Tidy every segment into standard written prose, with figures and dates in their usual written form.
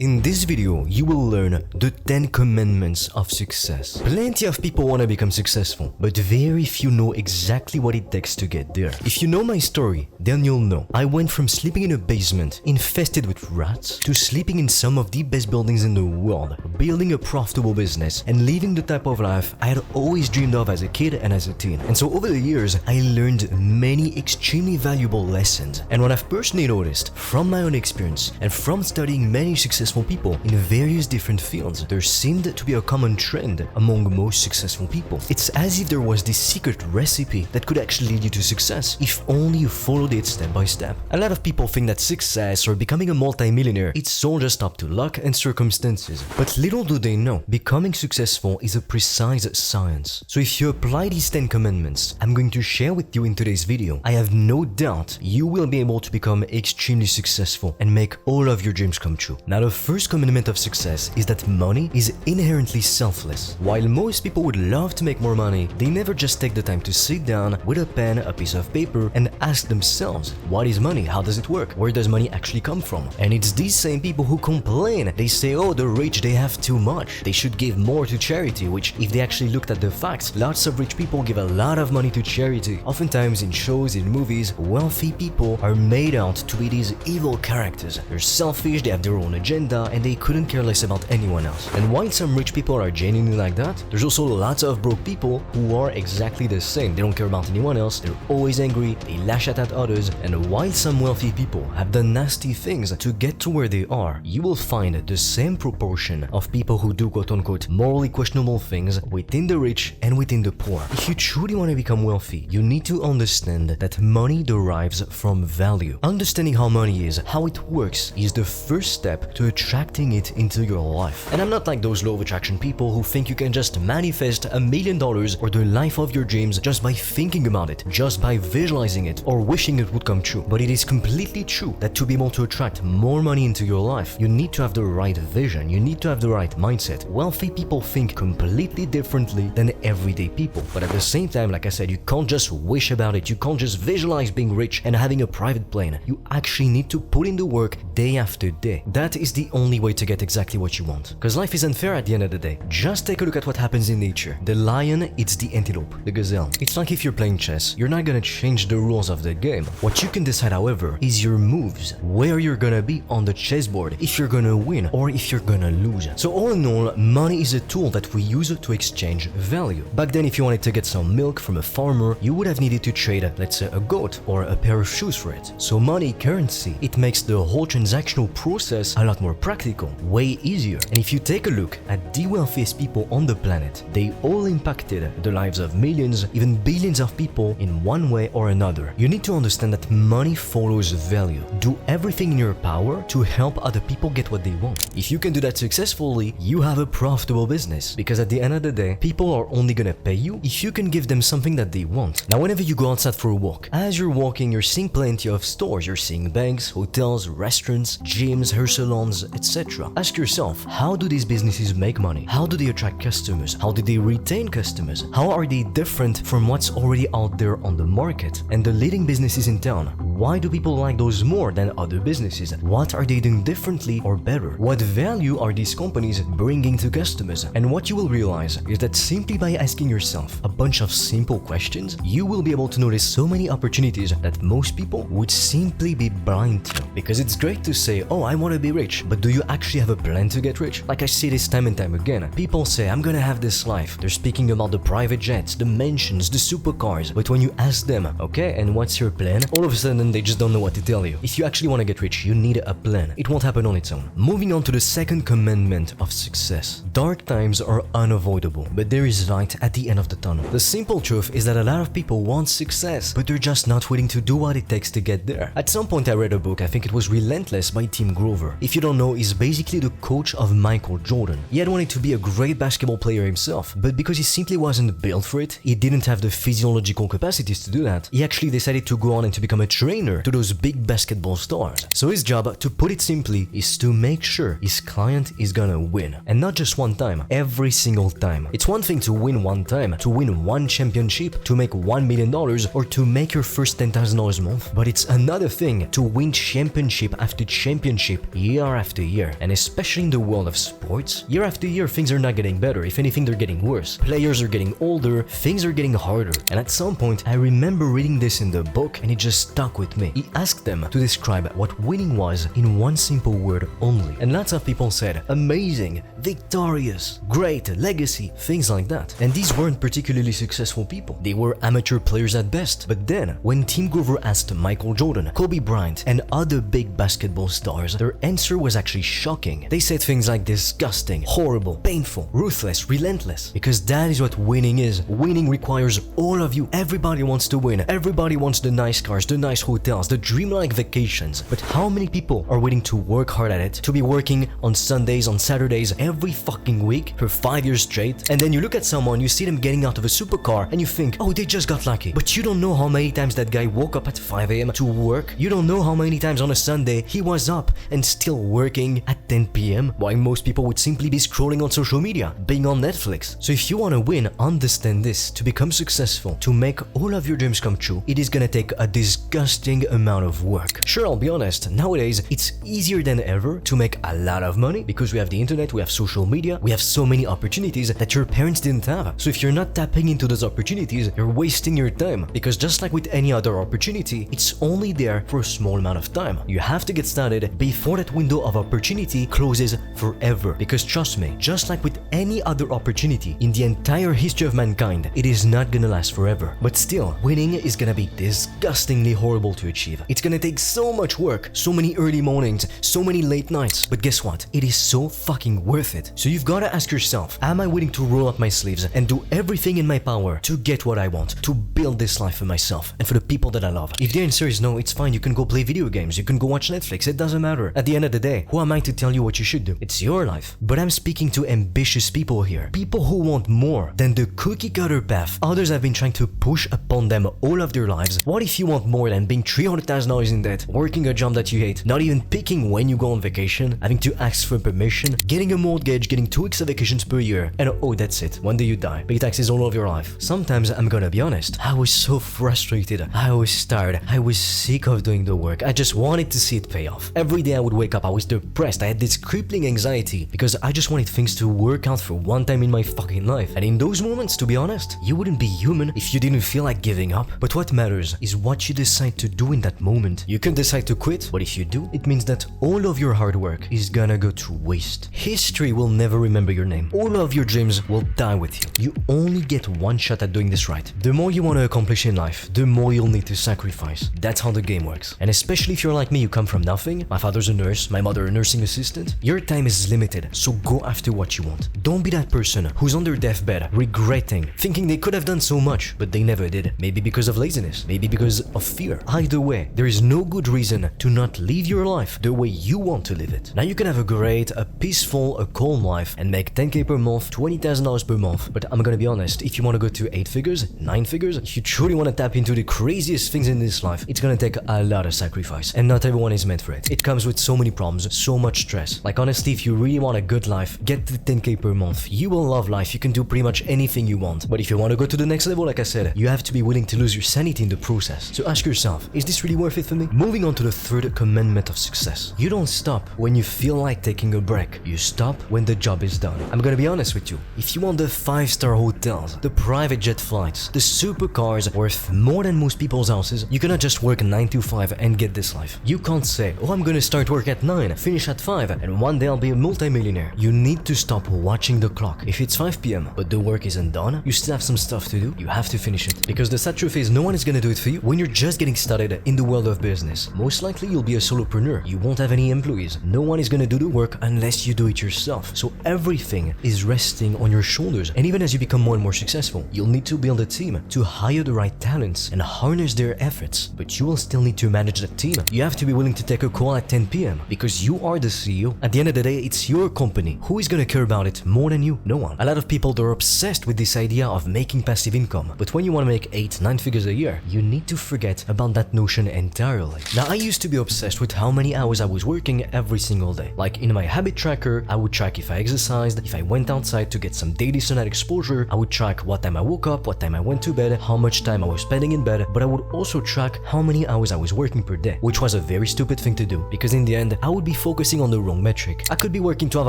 In this video, you will learn the 10 commandments of success. Plenty of people want to become successful, but very few know exactly what it takes to get there. If you know my story, then you'll know. I went from sleeping in a basement infested with rats to sleeping in some of the best buildings in the world, building a profitable business, and living the type of life I had always dreamed of as a kid and as a teen. And so over the years, I learned many extremely valuable lessons. And what I've personally noticed from my own experience and from studying many successful people in various different fields, there seemed to be a common trend among most successful people. It's as if there was this secret recipe that could actually lead you to success if only you followed it step by step. A lot of people think that success or becoming a multi-millionaire, it's all just up to luck and circumstances. But little do they know, becoming successful is a precise science. So if you apply these 10 commandments I'm going to share with you in today's video, I have no doubt you will be able to become extremely successful and make all of your dreams come true. Now, the first commandment of success is that money is inherently selfless. While most people would love to make more money, they never just take the time to sit down with a pen, a piece of paper, and ask themselves, what is money? How does it work? Where does money actually come from? And it's these same people who complain. They say, oh, the rich, they have too much. They should give more to charity, which if they actually looked at the facts, lots of rich people give a lot of money to charity. Oftentimes in shows, in movies, wealthy people are made out to be these evil characters. They're selfish, they have their own agenda, and they couldn't care less about anyone else. And while some rich people are genuinely like that, there's also lots of broke people who are exactly the same. They don't care about anyone else, they're always angry, they lash out at others, and while some wealthy people have done nasty things to get to where they are, you will find the same proportion of people who do quote-unquote morally questionable things within the rich and within the poor. If you truly want to become wealthy, you need to understand that money derives from value. Understanding how money is, how it works, is the first step to attracting it into your life. And I'm not like those law of attraction people who think you can just manifest $1 million or the life of your dreams just by thinking about it, just by visualizing it or wishing it would come true. But it is completely true that to be able to attract more money into your life, you need to have the right vision, you need to have the right mindset. Wealthy people think completely differently than everyday people. But at the same time, like I said, you can't just wish about it, you can't just visualize being rich and having a private plane. You actually need to put in the work day after day. That is the only way to get exactly what you want. Because life is unfair at the end of the day. Just take a look at what happens in nature. The lion eats the antelope, the gazelle. It's like if you're playing chess, you're not gonna change the rules of the game. What you can decide, however, is your moves, where you're gonna be on the chessboard, if you're gonna win or if you're gonna lose. So all in all, money is a tool that we use to exchange value. Back then, if you wanted to get some milk from a farmer, you would have needed to trade, let's say, a goat or a pair of shoes for it. So money, currency, it makes the whole transactional process a lot more practical, way easier. And if you take a look at the wealthiest people on the planet, they all impacted the lives of millions, even billions of people in one way or another. You need to understand that money follows value. Do everything in your power to help other people get what they want. If you can do that successfully, you have a profitable business, because at the end of the day, people are only gonna pay you if you can give them something that they want. Now, whenever you go outside for a walk, as you're walking, you're seeing plenty of stores. You're seeing banks, hotels, restaurants, gyms, hair salons, etc. Ask yourself, how do these businesses make money? How do they attract customers? How do they retain customers? How are they different from what's already out there on the market? And the leading businesses in town, why do people like those more than other businesses? What are they doing differently or better? What value are these companies bringing to customers? And what you will realize is that simply by asking yourself a bunch of simple questions, you will be able to notice so many opportunities that most people would simply be blind to. Because it's great to say, oh, I want to be rich, but do you actually have a plan to get rich? Like I say this time and time again, people say, I'm gonna have this life. They're speaking about the private jets, the mansions, the supercars. But when you ask them, okay, and what's your plan? All of a sudden, they just don't know what to tell you. If you actually want to get rich, you need a plan. It won't happen on its own. Moving on to the second commandment of success. Dark times are unavoidable, but there is light at the end of the tunnel. The simple truth is that a lot of people want success, but they're just not willing to do what it takes to get there. At some point I read a book, I think it was Relentless by Tim Grover. If you don't know, he's basically the coach of Michael Jordan. He had wanted to be a great basketball player himself, but because he simply wasn't built for it, he didn't have the physiological capacities to do that. He actually decided to go on and to become a trainer trainer to those big basketball stars. So his job, to put it simply, is to make sure his client is gonna win. And not just one time, every single time. It's one thing to win one time, to win one championship, to make $1 million, or to make your first $10,000 a month. But it's another thing to win championship after championship, year after year. And especially in the world of sports, year after year, things are not getting better. If anything, they're getting worse. Players are getting older, things are getting harder. And at some point, I remember reading this in the book and it just stuck with me. He asked them to describe what winning was in one simple word only. And lots of people said, amazing, victorious, great, legacy, things like that. And these weren't particularly successful people. They were amateur players at best. But then, when Tim Grover asked Michael Jordan, Kobe Bryant, and other big basketball stars, their answer was actually shocking. They said things like disgusting, horrible, painful, ruthless, relentless. Because that is what winning is. Winning requires all of you. Everybody wants to win. Everybody wants the nice cars, the nice hotels, the dreamlike vacations. But how many people are willing to work hard at it, to be working on Sundays, on Saturdays, every fucking week for 5 years straight? And then you look at someone, you see them getting out of a supercar, and you think, oh, they just got lucky. But you don't know how many times that guy woke up at 5 a.m. to work. You don't know how many times on a Sunday he was up and still working at 10 p.m. while most people would simply be scrolling on social media, being on Netflix. So if you want to win, understand this. To become successful, to make all of your dreams come true, it is gonna take a disgusting amount of work. Sure, I'll be honest, nowadays it's easier than ever to make a lot of money because we have the internet, we have social media, we have so many opportunities that your parents didn't have. So if you're not tapping into those opportunities, you're wasting your time, because just like with any other opportunity, it's only there for a small amount of time. You have to get started before that window of opportunity closes forever. Because trust me, just like with any other opportunity in the entire history of mankind, it is not gonna last forever. But still, winning is gonna be disgustingly horrible to achieve. It's gonna take so much work, so many early mornings, so many late nights. But guess what? It is so fucking worth it. So you've gotta ask yourself, am I willing to roll up my sleeves and do everything in my power to get what I want, to build this life for myself and for the people that I love? If the answer is no, it's fine. You can go play video games, you can go watch Netflix, it doesn't matter. At the end of the day, who am I to tell you what you should do? It's your life. But I'm speaking to ambitious people here. People who want more than the cookie cutter path others have been trying to push upon them all of their lives. What if you want more than being $300,000 in debt, working a job that you hate, not even picking when you go on vacation, having to ask for permission, getting a mortgage, getting 2 weeks of vacations per year, and oh, that's it. One day you die. Pay taxes all of your life. Sometimes, I'm gonna be honest, I was so frustrated. I was tired. I was sick of doing the work. I just wanted to see it pay off. Every day I would wake up, I was depressed. I had this crippling anxiety because I just wanted things to work out for one time in my fucking life. And in those moments, to be honest, you wouldn't be human if you didn't feel like giving up. But what matters is what you decide to do in that moment. You can decide to quit, but if you do, it means that all of your hard work is gonna go to waste. History will never remember your name. All of your dreams will die with you. You only get one shot at doing this right. The more you want to accomplish in life, the more you'll need to sacrifice. That's how the game works. And especially if you're like me, you come from nothing. My father's a nurse, my mother a nursing assistant. Your time is limited, so go after what you want. Don't be that person who's on their deathbed, regretting, thinking they could have done so much, but they never did. Maybe because of laziness, maybe because of fear. Either way, there is no good reason to not live your life the way you want to live it. Now you can have a great, a peaceful, a calm life and make 10k per month, $20,000 per month. But I'm gonna be honest, if you want to go to 8 figures, 9 figures, if you truly want to tap into the craziest things in this life, it's gonna take a lot of sacrifice. And not everyone is meant for it. It comes with so many problems, so much stress. Like honestly, if you really want a good life, get to 10k per month. You will love life, you can do pretty much anything you want. But if you want to go to the next level, like I said, you have to be willing to lose your sanity in the process. So ask yourself, is this really worth it for me? Moving on to the third commandment of success. You don't stop when you feel like taking a break. You stop when the job is done. I'm gonna be honest with you. If you want the 5-star hotels, the private jet flights, the supercars worth more than most people's houses, you cannot just work 9 to 5 and get this life. You can't say, oh, I'm gonna start work at 9, finish at 5, and one day I'll be a multimillionaire. You need to stop watching the clock. If it's 5 p.m. but the work isn't done, you still have some stuff to do, you have to finish it. Because the sad truth is, no one is gonna do it for you when you're just getting started in the world of business. Most likely you'll be a solopreneur. You won't have any employees. No one is gonna do the work unless you do it yourself. yourself. So everything is resting on your shoulders. And even as you become more and more successful, you'll need to build a team to hire the right talents and harness their efforts. But you will still need to manage that team. You have to be willing to take a call at 10 p.m. because you are the CEO. At the end of the day, it's your company. Who is gonna care about it more than you? No one. A lot of people, they're obsessed with this idea of making passive income. But when you want to make 8-9 figures a year, you need to forget about that notion entirely. Now, I used to be obsessed with how many hours I was working every single day. Like in my habit tracker, I would track if I exercised, if I went outside to get some daily sunlight exposure, I would track what time I woke up, what time I went to bed, how much time I was spending in bed, but I would also track how many hours I was working per day, which was a very stupid thing to do because in the end, I would be focusing on the wrong metric. I could be working 12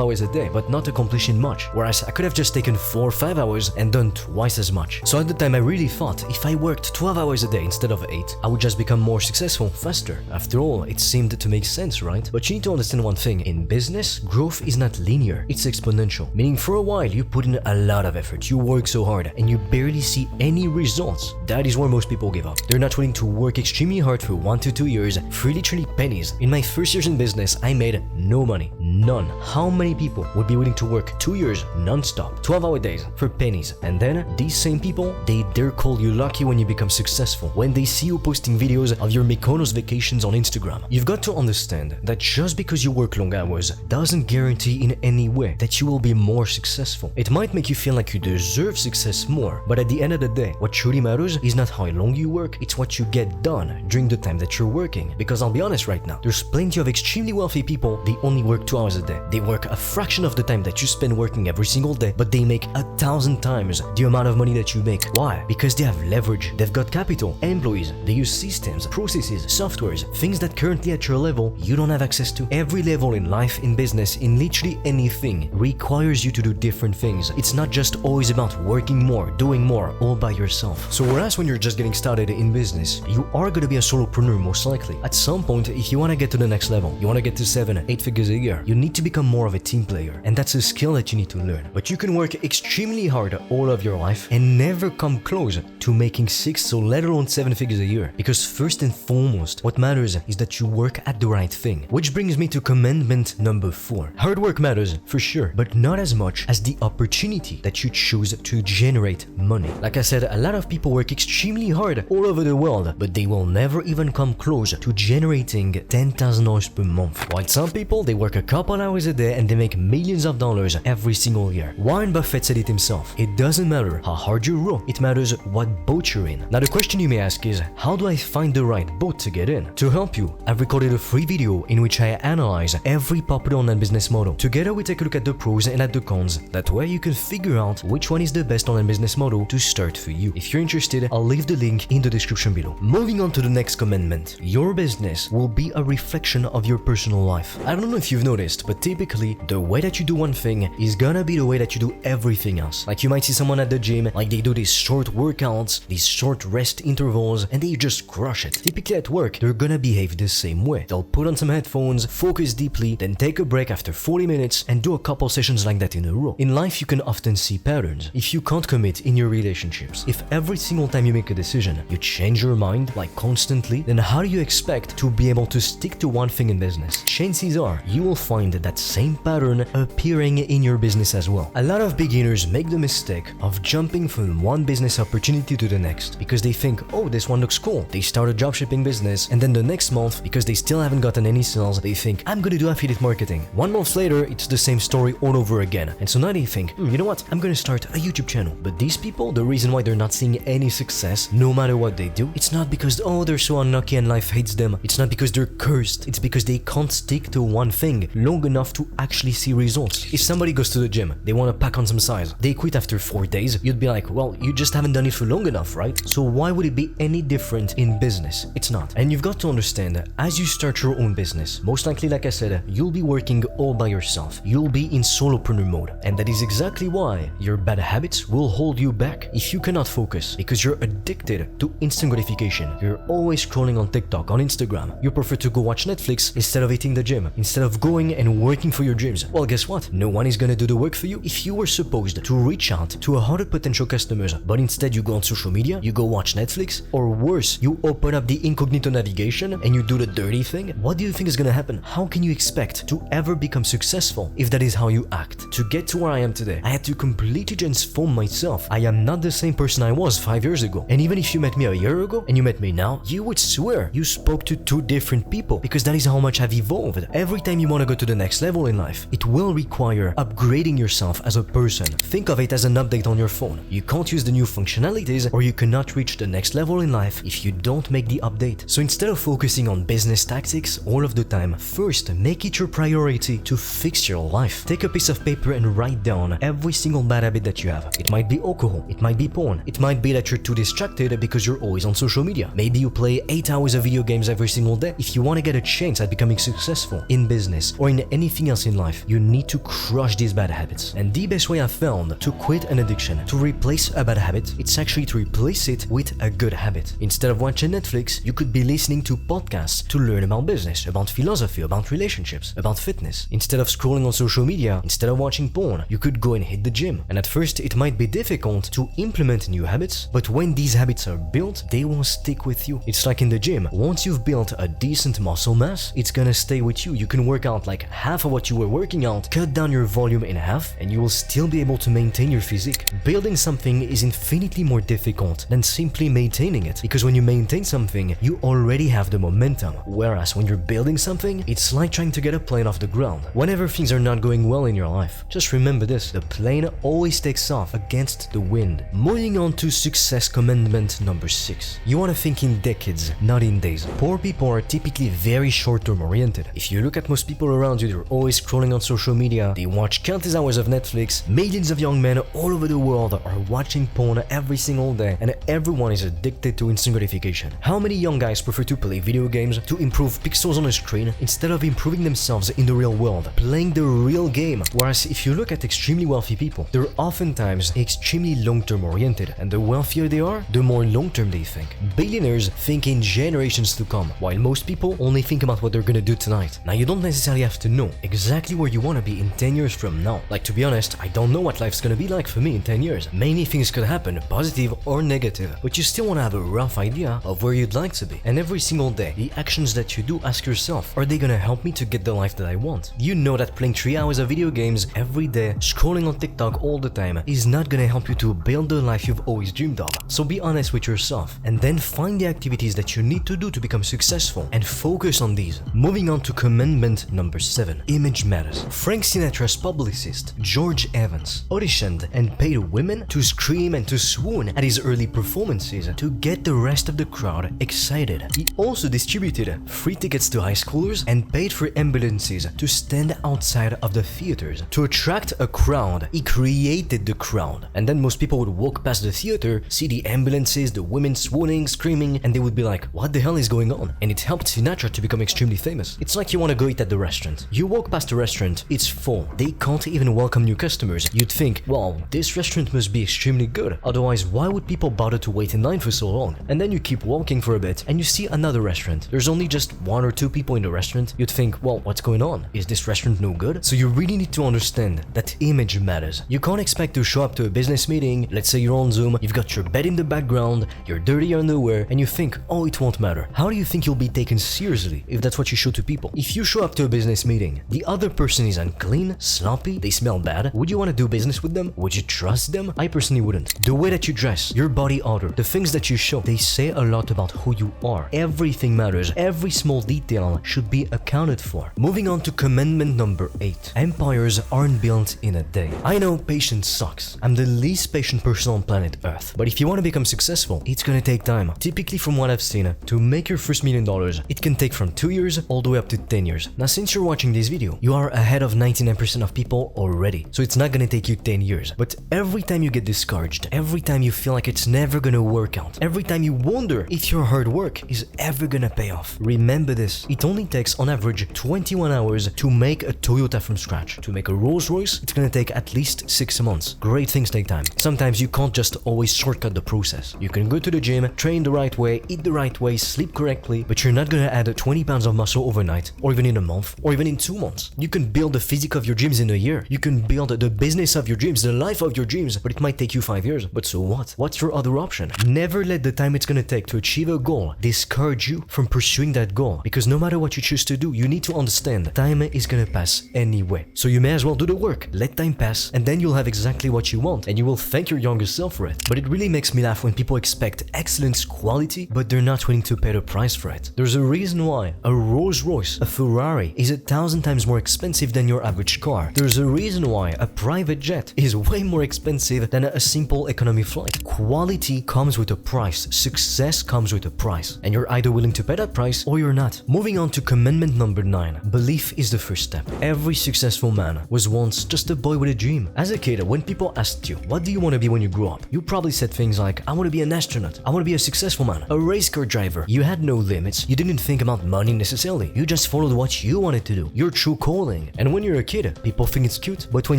hours a day, but not accomplishing much, whereas I could have just taken 4 or 5 hours and done twice as much. So at the time, I really thought if I worked 12 hours a day instead of 8, I would just become more successful faster. After all, it seemed to make sense, right? But you need to understand one thing. In business, growth is not linear, it's exponential. Meaning for a while, you put in a lot of effort, you work so hard, and you barely see any results. That is where most people give up. They're not willing to work extremely hard for 1 to 2 years for literally pennies. In my first years in business, I made no money. None. How many people would be willing to work 2 years non-stop, 12-hour days for pennies? And then these same people, they dare call you lucky when you become successful, when they see you posting videos of your Mykonos vacations on Instagram. You've got to understand that just because you work long hours doesn't guarantee in any way that you will be more successful. It might make you feel like you deserve success more, but at the end of the day, what truly matters is not how long you work, it's what you get done during the time that you're working. Because I'll be honest right now, there's plenty of extremely wealthy people, they only work 2 hours a day. They work a fraction of the time that you spend working every single day, but they make 1,000 times the amount of money that you make. Why? Because they have leverage, they've got capital, employees, they use systems, processes, softwares, things that currently at your level you don't have access to. Every level in life, in business, in literally anything requires you to do different things. It's not just always about working more, doing more, all by yourself. So whereas when you're just getting started in business, you are going to be a solopreneur most likely. At some point, if you want to get to the next level, you want to get to 7-8 figures a year, you need to become more of a team player. And that's a skill that you need to learn. But you can work extremely hard all of your life and never come close to making 6, so let alone 7 figures a year. Because first and foremost, what matters is that you work at the right thing. Which brings me to commandment number 4. Hard work matters, for sure, but not as much as the opportunity that you choose to generate money. Like I said, a lot of people work extremely hard all over the world, but they will never even come close to generating $10,000 per month. While some people, they work a couple hours a day and they make millions of dollars every single year. Warren Buffett said it himself. It doesn't matter how hard you row, it matters what boat you're in. Now the question you may ask is, how do I find the right boat to get in? To help you, I've recorded a free video in which I analyze every popular online business model. Together we take a look at the pros and at the cons. That way you can figure out which one is the best online business model to start for you. If you're interested, I'll leave the link in the description below. Moving on to the next commandment. Your business will be a reflection of your personal life. I don't know if you've noticed, but typically the way that you do one thing is gonna be the way that you do everything else. Like you might see someone at the gym, like they do these short workouts, these short rest intervals, and they just crush it. Typically at work, they're gonna behave the same way. They'll put on some headphones, focus deeply, then take a break after 40 minutes and do a couple sessions like that in a row. In life, you can often see patterns. If you can't commit in your relationships, if every single time you make a decision, you change your mind like constantly, then how do you expect to be able to stick to one thing in business? Chances are you will find that same pattern appearing in your business as well. A lot of beginners make the mistake of jumping from one business opportunity to the next because they think, oh, this one looks cool. They start a dropshipping business, and then the next month, because they still haven't gotten any sales, they think, I'm gonna do affiliate marketing. 1 month later, it's the same story all over again. And so now they think, you know what, I'm gonna start a YouTube channel. But these people, the reason why they're not seeing any success, no matter what they do, it's not because, oh, they're so unlucky and life hates them. It's not because they're cursed. It's because they can't stick to one thing long enough to actually see results. If somebody goes to the gym, they want to pack on some size, they quit after 4 days, you'd be like, well, you just haven't done it for long enough, right? So why would it be any different in business? It's not. And you've got to understand that as you start your own business, most likely, like I said, you'll be working all by yourself. You'll be in solopreneur mode. And that is exactly why your bad habits will hold you back. If you cannot focus because you're addicted to instant gratification, you're always scrolling on TikTok, on Instagram, you prefer to go watch Netflix instead of hitting the gym, instead of going pushing and working for your dreams. Well, guess what? No one is gonna do the work for you. If you were supposed to reach out to 100 potential customers, but instead you go on social media, you go watch Netflix, or worse, you open up the incognito navigation and you do the dirty thing, what do you think is gonna happen? How can you expect to ever become successful if that is how you act? To get to where I am today, I had to completely transform myself. I am not the same person I was 5 years ago. And even if you met me a year ago and you met me now, you would swear you spoke to two different people, because that is how much I've evolved. Every time you want to go to the next level in life, it will require upgrading yourself as a person. Think of it as an update on your phone. You can't use the new functionalities, or you cannot reach the next level in life if you don't make the update. So instead of focusing on business tactics all of the time, first make it your priority to fix your life. Take a piece of paper and write down every single bad habit that you have. It might be alcohol, it might be porn, it might be that you're too distracted because you're always on social media. Maybe you play 8 hours of video games every single day. If you want to get a chance at becoming successful in business or in anything else in life, you need to crush these bad habits. And the best way I've found to quit an addiction, to replace a bad habit, it's actually to replace it with a good habit. Instead of watching Netflix, you could be listening to podcasts to learn about business, about philosophy, about relationships, about fitness. Instead of scrolling on social media, instead of watching porn, you could go and hit the gym. And at first, it might be difficult to implement new habits, but when these habits are built, they will stick with you. It's like in the gym. Once you've built a decent muscle mass, it's gonna stay with you. You can work out like half of what you were working out, cut down your volume in half, and you will still be able to maintain your physique. Building something is infinitely more difficult than simply maintaining it, because when you maintain something, you already have the momentum. Whereas when you're building something, it's like trying to get a plane off the ground. Whenever things are not going well in your life, just remember this: the plane always takes off against the wind. Moving on to success commandment number 6. You want to think in decades, not in days. Poor people are typically very short-term oriented. If you look at most people around you, they're always scrolling on social media, they watch countless hours of Netflix, millions of young men all over the world are watching porn every single day, and everyone is addicted to instant gratification. How many young guys prefer to play video games to improve pixels on a screen instead of improving themselves in the real world, playing the real game? Whereas if you look at extremely wealthy people, they're oftentimes extremely long-term oriented, and the wealthier they are, the more long-term they think. Billionaires think in generations to come, while most people only think about what they're gonna do tonight. Now, you don't necessarily have to know exactly where you want to be in 10 years from now. Like, to be honest, I don't know what life's gonna be like for me in 10 years. Many things could happen, positive or negative, but you still want to have a rough idea of where you'd like to be. And every single day, the actions that you do, ask yourself, are they gonna help me to get the life that I want? You know that playing 3 hours of video games every day, scrolling on TikTok all the time, is not gonna help you to build the life you've always dreamed of. So be honest with yourself, and then find the activities that you need to do to become successful, and focus on these. Moving on to commandment number 7. Image matters. Frank Sinatra's publicist, George Evans, auditioned and paid women to scream and to swoon at his early performances to get the rest of the crowd excited. He also distributed free tickets to high schoolers and paid for ambulances to stand outside of the theaters. To attract a crowd, he created the crowd. And then most people would walk past the theater, see the ambulances, the women swooning, screaming, and they would be like, what the hell is going on? And it helped Sinatra to become extremely famous. It's like you want to go eat at the restaurant. You walk past the restaurant, it's full. They can't even welcome new customers. You'd think, well, this restaurant must be extremely good. Otherwise, why would people bother to wait in line for so long? And then you keep walking for a bit and you see another restaurant. There's only just 1 or 2 people in the restaurant. You'd think, well, what's going on? Is this restaurant no good? So you really need to understand that image matters. You can't expect to show up to a business meeting, let's say you're on Zoom, you've got your bed in the background, your dirty underwear, and you think, oh, it won't matter. How do you think you'll be taken seriously if that's what you show to people? If you show up to a business meeting, the other person is unclean, sloppy, they smell bad, would you want to do business with them? Would you trust them? I personally wouldn't. The way that you dress, your body odor, the things that you show, they say a lot about who you are. Everything matters. Every small detail should be accounted for. Moving on to commandment number 8. Empires aren't built in a day. I know patience sucks. I'm the least patient person on planet Earth. But if you want to become successful, it's gonna take time. Typically, from what I've seen, to make your first $1 million, it can take from 2 years all the way up to 10 years. Now, since you're watching this video, you are ahead of 99% of people already. So it's not gonna take you 10 years. But every time you get discouraged, every time you feel like it's never gonna work out, every time you wonder if your hard work is ever gonna pay off, remember this: it only takes on average 21 hours to make a Toyota from scratch. To make a Rolls Royce, it's gonna take at least 6 months. Great things take time. Sometimes you can't just always shortcut the process. You can go to the gym, train the right way, eat the right way, sleep correctly, but you're not gonna add 20 pounds of muscle overnight, or even in a month, or even even in 2 months. You can build the physique of your dreams in a year. You can build the business of your dreams, the life of your dreams, but it might take you 5 years. But so what? What's your other option? Never let the time it's gonna take to achieve a goal discourage you from pursuing that goal, because no matter what you choose to do, you need to understand time is gonna pass anyway. So you may as well do the work, let time pass, and then you'll have exactly what you want, and you will thank your younger self for it. But it really makes me laugh when people expect excellence quality, but they're not willing to pay the price for it. There's a reason why a Rolls Royce, a Ferrari, is 1,000 times more expensive than your average car. There's a reason why a private jet is way more expensive than a simple economy flight. Quality comes with a price, success comes with a price, and you're either willing to pay that price or you're not. Moving on to commandment number 9. Belief is the first step. Every successful man was once just a boy with a dream. As a kid, when people asked you, what do you want to be when you grow up? You probably said things like, I want to be an astronaut, I want to be a successful man, a race car driver. You had no limits. You didn't think about money necessarily. You just followed what you wanted to do, your true calling. And when you're a kid, people think it's cute. But when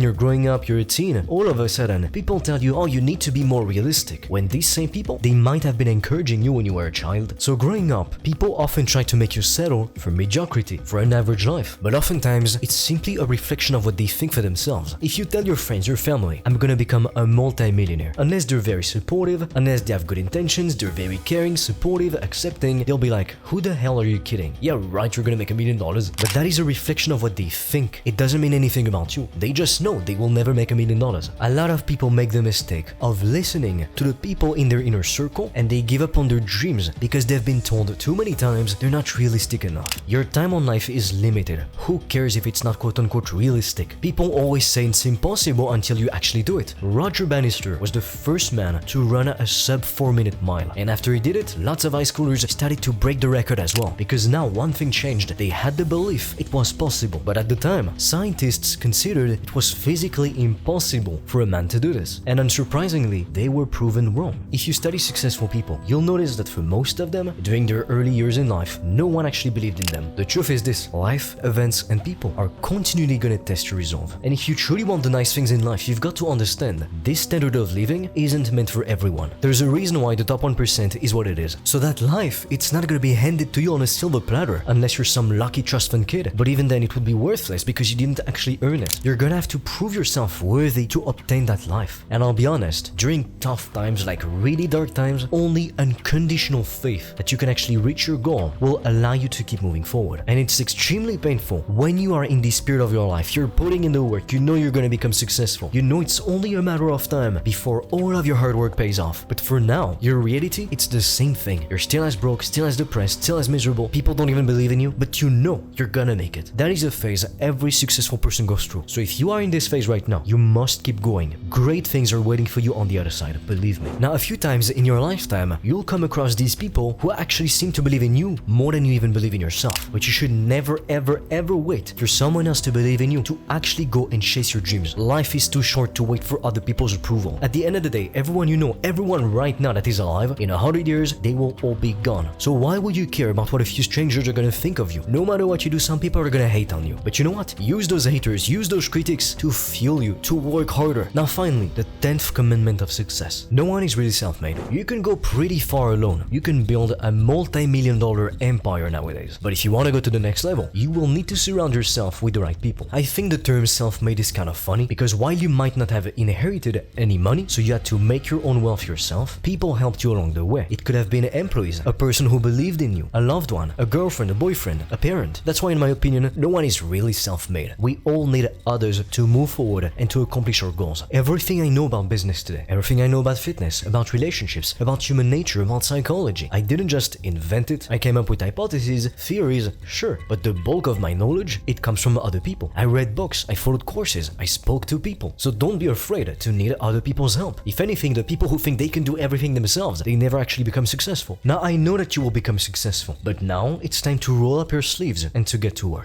you're growing up, you're a teen, all of a sudden, people tell you, oh, you need to be more realistic. When these same people, they might have been encouraging you when you were a child. So growing up, people often try to make you settle for mediocrity, for an average life. But oftentimes, it's simply a reflection of what they think for themselves. If you tell your friends, your family, I'm gonna become a multi-millionaire, unless they're very supportive, unless they have good intentions, they're very caring, supportive, accepting, they'll be like, who the hell are you kidding? Yeah, right, you're gonna make $1 million. But that is a reflection of what they think. It doesn't mean anything about you. They just know they will never make $1 million. A lot of people make the mistake of listening to the people in their inner circle, and they give up on their dreams because they've been told too many times they're not realistic enough. Your time on life is limited. Who cares if it's not quote-unquote realistic? People always say it's impossible until you actually do it. Roger Bannister was the first man to run a sub 4-minute mile, and after he did it, lots of high schoolers started to break the record as well, because now one thing changed. They had the belief it was possible, but at the time, scientists considered it was physically impossible for a man to do this, and unsurprisingly, they were proven wrong. If you study successful people, you'll notice that for most of them, during their early years in life, no one actually believed in them. The truth is this: life, events, and people are continually gonna test your resolve. And if you truly want the nice things in life, you've got to understand this standard of living isn't meant for everyone. There's a reason why the top 1% is what it is. So that life, it's not gonna be handed to you on a silver platter unless you're some lucky trust fund kid. But even then, it would be worthless because you didn't actually earn it. You're gonna have to prove yourself worthy to obtain that life. And I'll be honest, during tough times, like really dark times, only unconditional faith that you can actually reach your goal will allow you to keep moving forward. And it's extremely painful when you are in this period of your life, you're putting in the work, you know you're gonna become successful, you know it's only a matter of time before all of your hard work pays off. But for now, your reality, it's the same thing. You're still as broke, still as depressed, still as miserable, people don't even believe in you, but you know you're gonna make it. That is a phase every successful person goes through. So if you are in this phase right now, you must keep going. Great things are waiting for you on the other side, believe me. Now, a few times in your lifetime, you'll come across these people who actually seem to believe in you more than you even believe in yourself. But you should never, ever, ever wait for someone else to believe in you to actually go and chase your dreams. Life is too short to wait for other people's approval. At the end of the day, everyone you know, everyone right now that is alive, in 100 years, they will all be gone. So why would you care about what a few strangers are gonna think of you? No matter what you do, some people are gonna hate on you. But you know what? Use those haters, use those critics to fuel you, to work harder. Now finally, the 10th commandment of success. No one is really self-made. You can go pretty far alone. You can build a multi-million-dollar empire nowadays. But if you want to go to the next level, you will need to surround yourself with the right people. I think the term self-made is kind of funny because while you might not have inherited any money, so you had to make your own wealth yourself, people helped you along the way. It could have been employees, a person who believed in you, a loved one, a girlfriend, a boyfriend, a parent. That's why in my opinion, no one is really self-made. We all need others to move forward and to accomplish our goals. Everything I know about business today, everything I know about fitness, about relationships, about human nature, about psychology, I didn't just invent it. I came up with hypotheses, theories, sure, but the bulk of my knowledge, it comes from other people. I read books, I followed courses, I spoke to people. So don't be afraid to need other people's help. If anything, the people who think they can do everything themselves, they never actually become successful. Now I know that you will become successful, but now it's time to roll up your sleeves and to get to work.